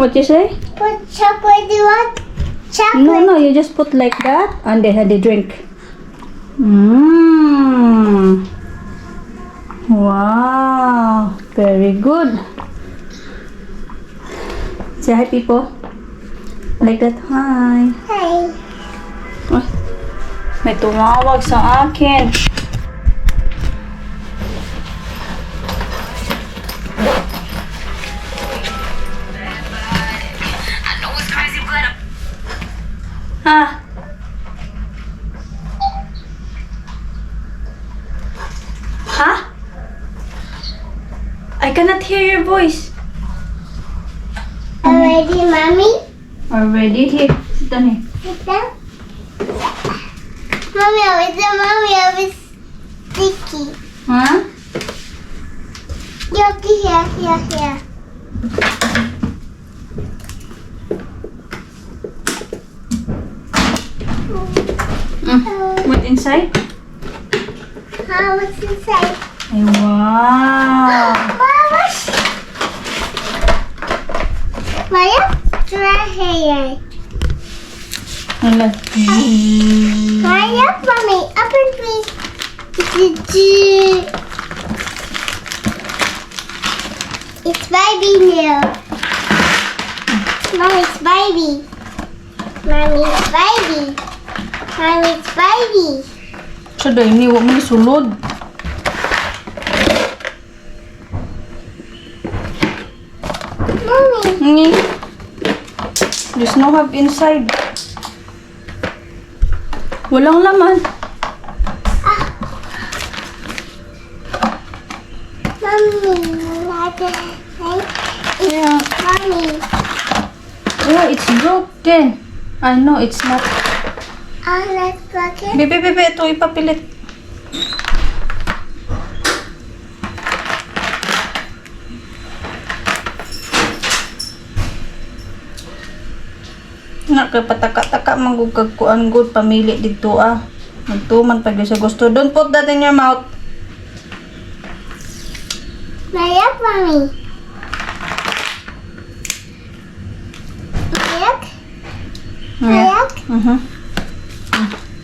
What you say? Put chocolate, you want? Chocolate. No, you just put like that and then they drink. Mmm. Wow, very good. Say hi, people. Like that, hi. Hey. Ay, may tumawag sa akin. Ha? Ha? I cannot hear your voice. Already, mommy? Already? Here, sit down here. Sit down. Mommy, I was sticky. Huh? Yoki, here. What inside? What's inside? Ay, wow. Maya, try here. Hala. Maya, mommy, open please. It's baby milk. Mommy, it's baby. Mommy, it's baby. Mommy, it's baby. So, dahil niwa mo ni sulod. Mommy. Ngi. There's no have inside. Walang laman. Mommy, like Yeah. Mommy. Yeah, it's broken. I know, it's not. Let's plug it. Bebe, ito ipapilit. Nga kay pataka-taka manggugag kuan good pamili dito ah. Magtuman pag sa gusto. Don't put that in your mouth. Maya, mommy. Milk. Milk.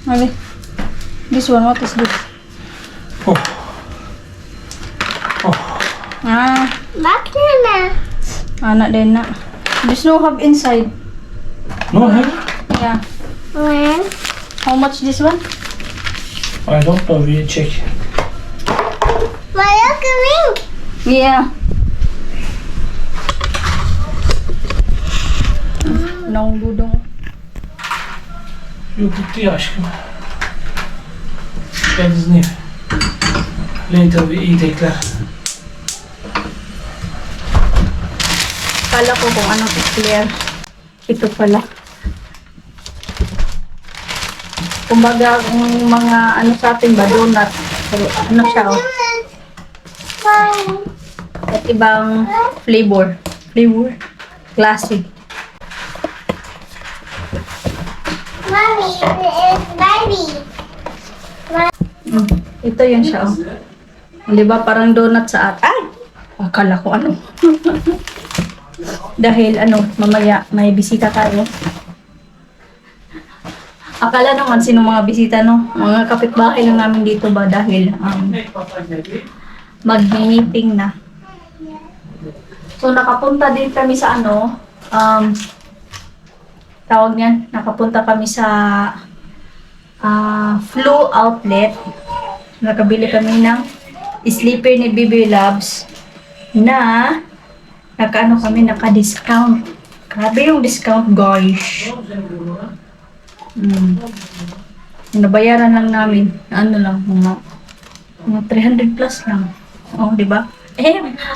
Maybe. This one, what is this? Oh. Ah, Banana. anak din na. There's no have inside. No, huh? Yeah. When? How much this one? I don't know. We check. Maya, coming. Yeah. Nong dudong. Yok bitti ya aşkım. Gel Disney. Later we eat ekler. Kala ko kung anong eclair. Ito pala. Kumbaga, yung mga ano sa atin ba, donut. Pero ano siya, oh. Mommy. At ibang flavor. Flavor? Classic. Mommy, it's baby. Ito yun siya, oh. Di ba parang donut sa atin? Ay! Akala ko ano. Dahil ano, mamaya may bisita tayo. Akala naman sino mga bisita, no? Mga kapitbahay lang namin dito ba dahil mag-meeting na. So nakapunta din kami sa ano, tawag niyan, nakapunta kami sa Flu Outlet. Nakabili kami ng sleeper ni Baby Loves na naka-discount. Grabe yung discount, guys. Nabayaran lang namin. Ano lang, mga 300 plus lang. Oh, di ba?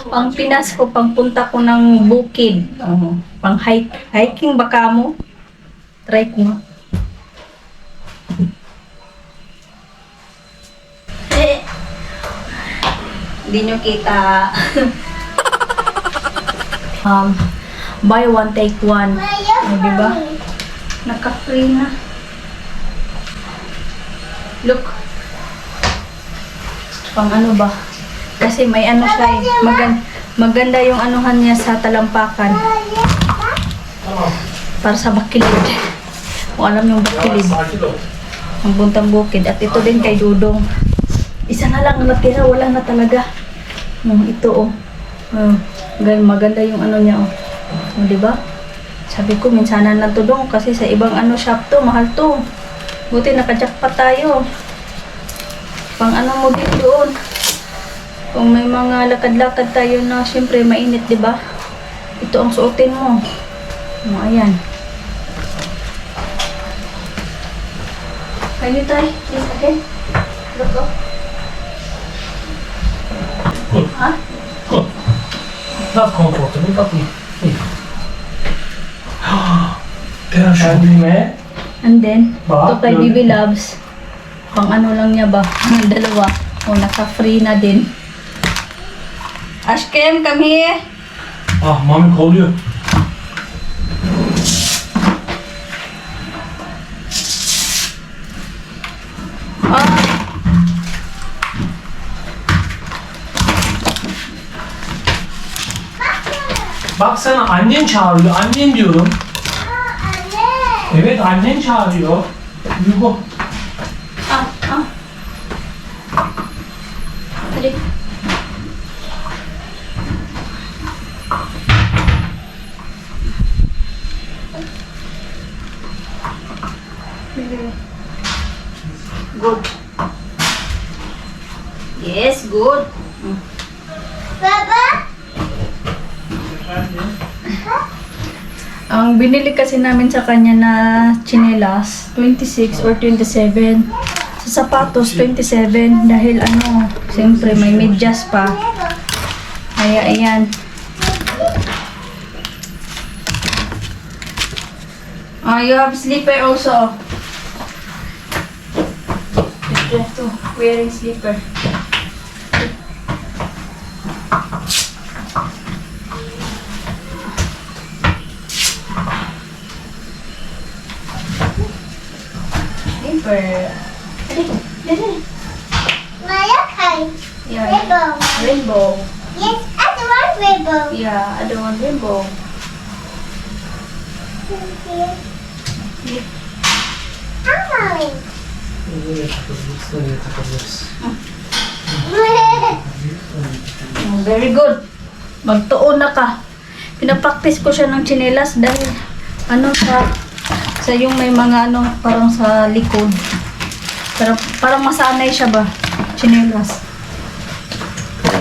Pang Pinas ko, pang punta ko ng bukid. Oh, pang hiking baka mo. Try ko nga. Hindi nyo kita. Buy one, take one. Oh, diba? Naka-free na. Look. Pang ano ba? Kasi may ano siya eh. Maganda yung anuhan niya sa talampakan. Tamam. Para sa bakilid. Kung alam yung bakilid. Sakin ol. Ang buntang bukid. At ito din kay Dudong. Isa na lang natira, wala na talaga. Ito oh. Maganda yung ano niya oh. Diba? Sabi ko, minsanan lang to dong kasi sa ibang ano shop to, mahal to. Buti nakajackpot tayo. Pang ano mo din doon. Kung may mga lakad-lakad tayo na syempre mainit, diba? Ito ang suotin mo. Ayan. Kayo tayo. Please, okay? Look up. Good. Ha? Good. Not comfortable, but iyi. Tera şunu me. And then, Ba? ito kay Bibi Loves. Pang ano lang niya ba? Dalawa. O, naka-free na din. Ashkem, come here. Ah, mami kolluyor. Ah, Bak sana annen çağırıyor. Annen diyorum. Anne. Evet annen çağırıyor. Hugo. ah, ah. Dali. Good. Yes, good. Baba. Ang binili kasi namin sa kanya na chinelas, 26 or 27. Sa sapatos, 27. Dahil ano, siyempre may medyas pa. Kaya ayan. You have slipper also. You have to wearing slipper. Slipper. Dali, dali. Malakay. Yeah. Rainbow. Rainbow. Yes, I want rainbow. Yeah, I don't want rainbow. Hi. Nereye takabiliriz? Nereye takabiliriz? Very good. Magtuon na ka. Pinapractice ko siya ng chinelas dahil ano sa yung may mga ano parang sa likod. Pero parang masanay siya ba? Chinelas.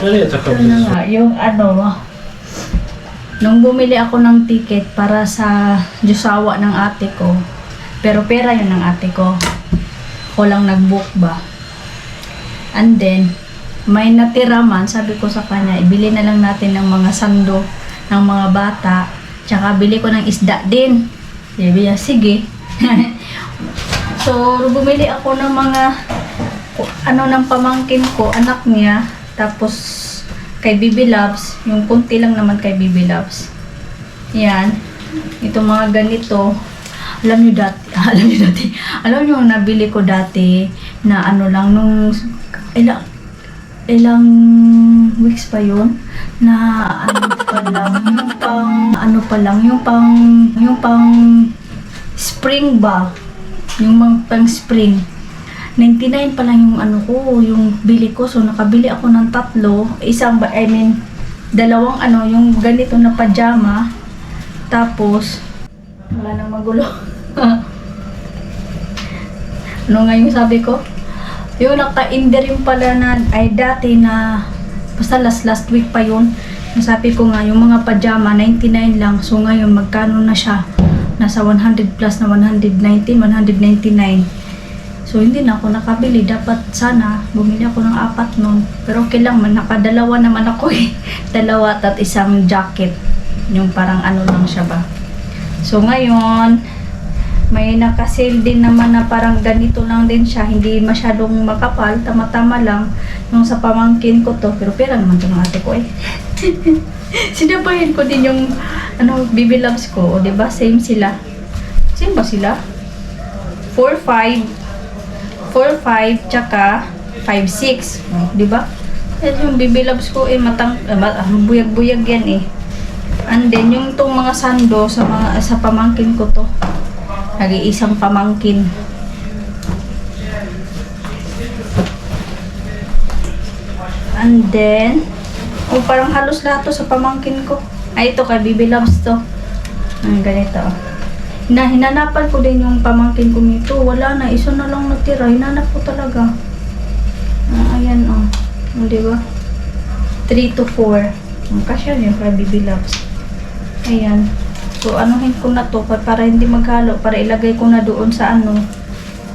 Nereye Ano takabiliriz? nga, yung ano, nung bumili ako ng ticket para sa Jusawa ng ate ko, pero pera yun ng ate ko. Ako lang nag-book ba. And then, may natira man, sabi ko sa kanya, ibili na lang natin ng mga sando ng mga bata, tsaka bili ko ng isda din. Sabi niya, sige. So, bumili ako ng mga ano ng pamangkin ko, anak niya, tapos kay Bibi Loves, yung kunti lang naman kay Bibi Loves. Yan. Itong mga ganito, alam nyo nyo nabili ko dati na ano lang, nung ilang weeks pa yun, na ano pa lang, yung pang spring ba, yung pang spring. 99 pa lang yung ano ko, yung bili ko. So, nakabili ako ng tatlo. Dalawang ano, yung ganito na pajama. Tapos, wala nang magulo. Ano nga yung sabi ko? Yung naka-inder yung pala na, ay dati na, basta last week pa yun. Sabi ko nga, yung mga pajama, 99 lang. So, ngayon, magkano na siya? Nasa 100 plus na 119, 199. So, hindi na ako nakabili. Dapat sana, bumili ako ng 4 nun. Pero okay lang man, nakadalawa naman ako eh. 2 at isang jacket. Yung parang ano lang siya ba. So, ngayon, may nakasale din naman na parang ganito lang din siya. Hindi masyadong makapal, tama-tama lang. Yung sa pamangkin ko to. Pero pera naman ito ng ate ko eh. Sinabayan ko din yung ano, Bibi Loves ko. O, diba? Same sila. Same ba sila? 4-5 tsaka 5-6. Di ba? Yan yung Bibi Loves ko eh, buyag-buyag yan eh. And then, yung itong mga sando sa pamangkin ko to. Nag-iisang pamangkin. And then, parang halos lahat to sa pamangkin ko. Ay, ito kay Bibi Loves to. Ganito. Hinanapan ko din yung pamangkin ko nito. Wala na, isa na lang natira. Hinanap ko talaga. Ayan, diba? 3 to 4. Kasya yun kay Bibi Loves. Ayan. So, anuhin ko na to para hindi maghalo. Para ilagay ko na doon sa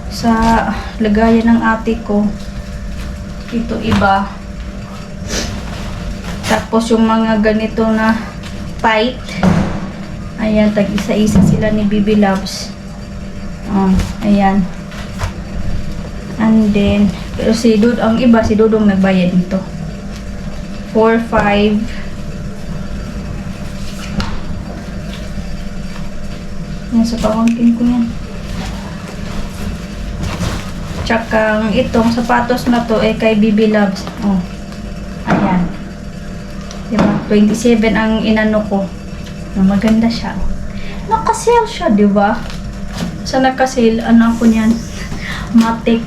sa lagayan ng ate ko. Ito iba. Tapos yung mga ganito na fight. Ayan, tag isa-isa sila ni Bibi Loves. Ayan. And then, pero ang iba, si Dudong nagbayad nito. 4, 5. Yan, sa pamangkin ko yan. Tsaka, itong sapatos na to, kay Bibi Loves. Ayan. Diba? 27 ang inano ko. Maganda siya. Naka-sale siya, diba? Sa naka-sale, ako niyan. Matik.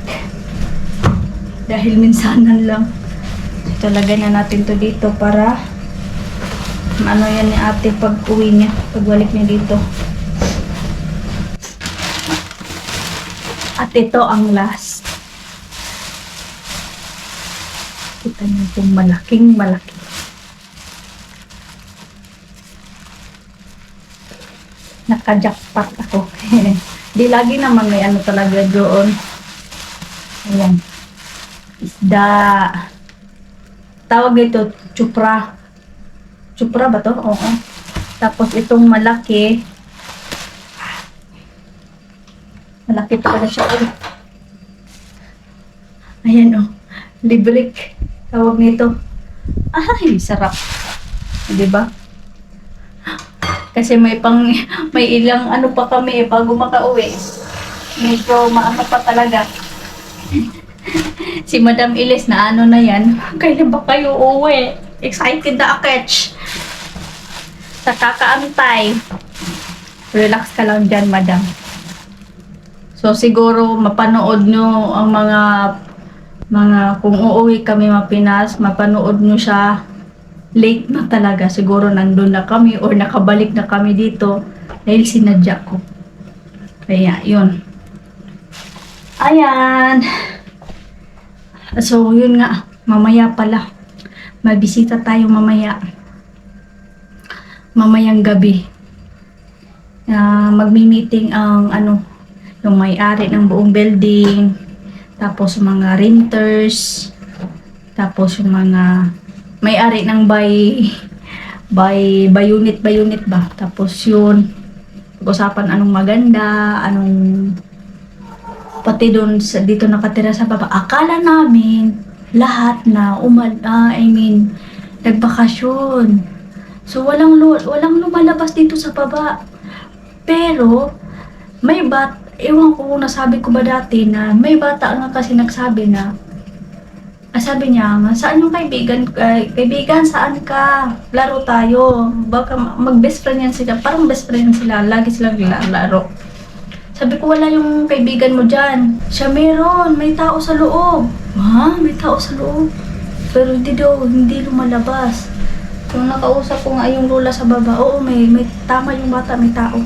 Dahil minsanan lang. Ito, lagay na natin to dito para ano yan ni ate pag uwi niya. Pagbalik niya dito. At ito ang last. Kita niyo itong malaking malaki. Naka-jackpot ako. Di lagi naman may ano talaga doon. Ayan. Isda. Tawag ito, chupra. Chupra ba to? Oo. Tapos itong malaki. Malaki pa pala siya. Ayan Librik. Tawag nito. Ay, sarap. Diba? Kasi may ilang ano pa kami bago makauwi. Medyo maano pa talaga. Si Madam Iles na ano na yan. Kailan ba kayo uwi? Excited na aketch. Sa kakaantay. Relax ka lang dyan, Madam. So siguro mapanood nyo ang mga kung uuwi kami Pinas, mapanood nyo siya. Late na talaga. Siguro nandun na kami or nakabalik na kami dito dahil sinadya ko. Kaya, yun. Ayan. So, yun nga. Mamaya pala. May bisita tayo mamaya. Mamayang gabi. Magmi-meeting ang yung may-ari ng buong building. Tapos mga renters. Tapos yung mga may-ari ng by unit ba. Tapos yun, pag-usapan anong maganda, pati doon dito nakatira sa baba. Akala namin lahat na nagbakasyon. So walang lumalabas dito sa baba. Pero ewan ko kung nasabi ko ba dati na may bata nga kasi nagsabi na sabi niya, saan yung kaibigan? Kaibigan, saan ka? Laro tayo. Baka mag-best friend yan sila. Parang best friend sila. Lagi silang laro. Sabi ko, wala yung kaibigan mo dyan. Siya meron. May tao sa loob. Ha? May tao sa loob? Pero hindi lumalabas. Yung nakausap ko nga yung lola sa baba, oo, may tama yung bata, may tao.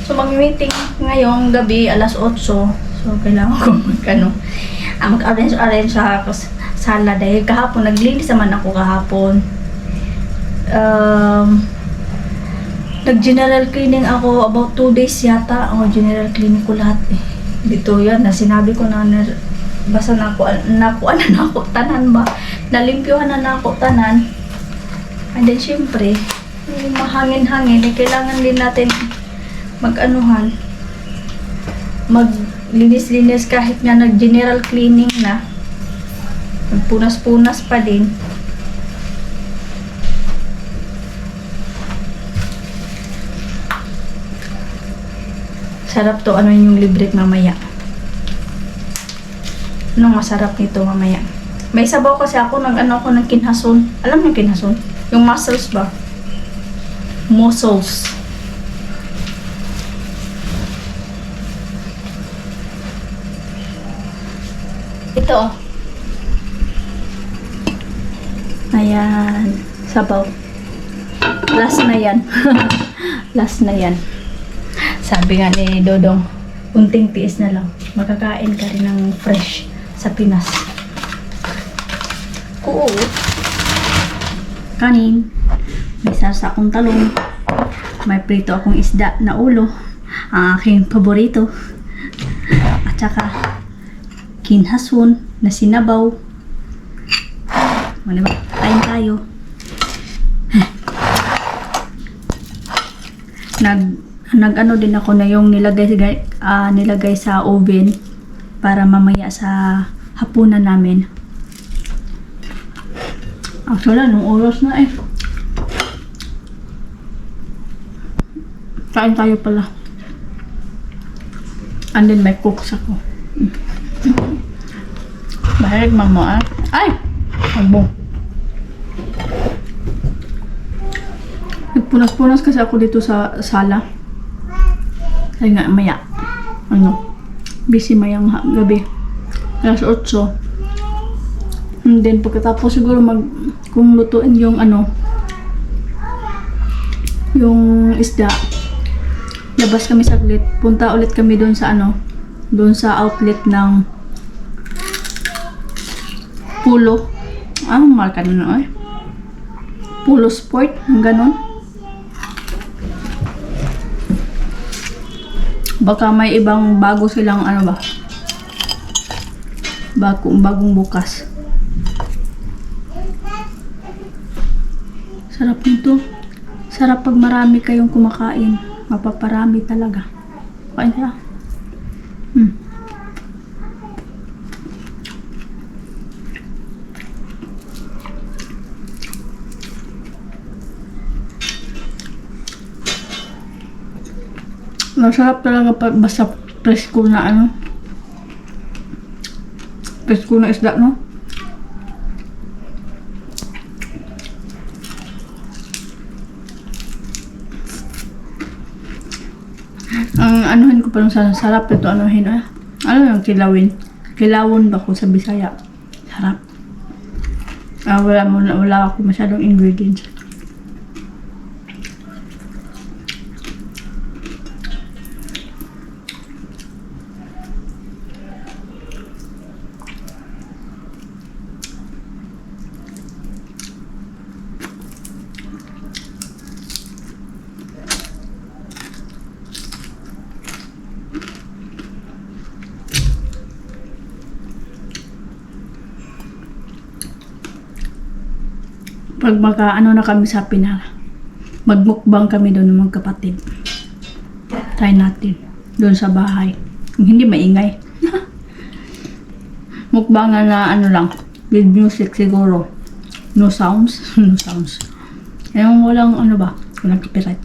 So, mag-meeting ngayong gabi, alas 8. So, kailangan ko mag-arrange sa sala dahil kahapon, naglinis naman ako kahapon. Nag-general cleaning ako about 2 days yata. General cleaning ko lahat dito yan, sinabi ko na basta nakuha tanan ba? Nalimpyuhan na ako tanan. And then, syempre, mahangin-hangin, kailangan din natin maglinis-linis kahit nga nag-general cleaning na. Nagpunas-punas pa din. Sarap to. Ano yung libre mamaya? Anong masarap nito mamaya? May sabaw kasi ako, nag-ano ako ng kinhason. Alam mo yung kinhason? Yung mussels ba? Mussels. Ito oh. Ayan. Sabaw. Last na yan. Last na yan. Sabi nga ni Dodong, unting tiis na lang. Makakain ka rin ng fresh sa Pinas. Oo. Kanin. May sarsa akong talong. May prito akong isda na ulo. Ang aking paborito. At saka kinhason na sinabaw. Ano ba? Kain tayo. Nag-ano din ako na yung nilagay sa oven para mamaya sa hapunan namin. Actually, nung oras na eh. Kain tayo pala. And then may cooks ako. Mahilig mama ah. Ay! Abo. Nagpunas-punas kasi ako dito sa sala. Kaya nga, maya. Busy mayang gabi. Alas 8. And then, pagkatapos siguro kung lutuin yung yung isda, labas kami saglit. Punta ulit kami doon sa doon sa outlet ng Pulo. Anong marka na eh? Pulo Sport, ganon. Baka may ibang bago silang bagong bukas. Sarap nito. Sarap pag marami kayong kumakain. Mapaparami talaga. Kain ka. Masarap talaga pag basta presko na presko na isda, no? Ang anuhin ko pa lang sa sarap ito, ano yung kilawin? Kilawon ba kung sa Bisaya? Sarap. Wala ako masyadong ingredients. Pag na kami sa Pinas, magmukbang kami doon ng magkapatid. Try natin. Doon sa bahay. Hindi maingay. Mukbang na lang. With music siguro. No sounds. No sounds. Yung walang walang copyright.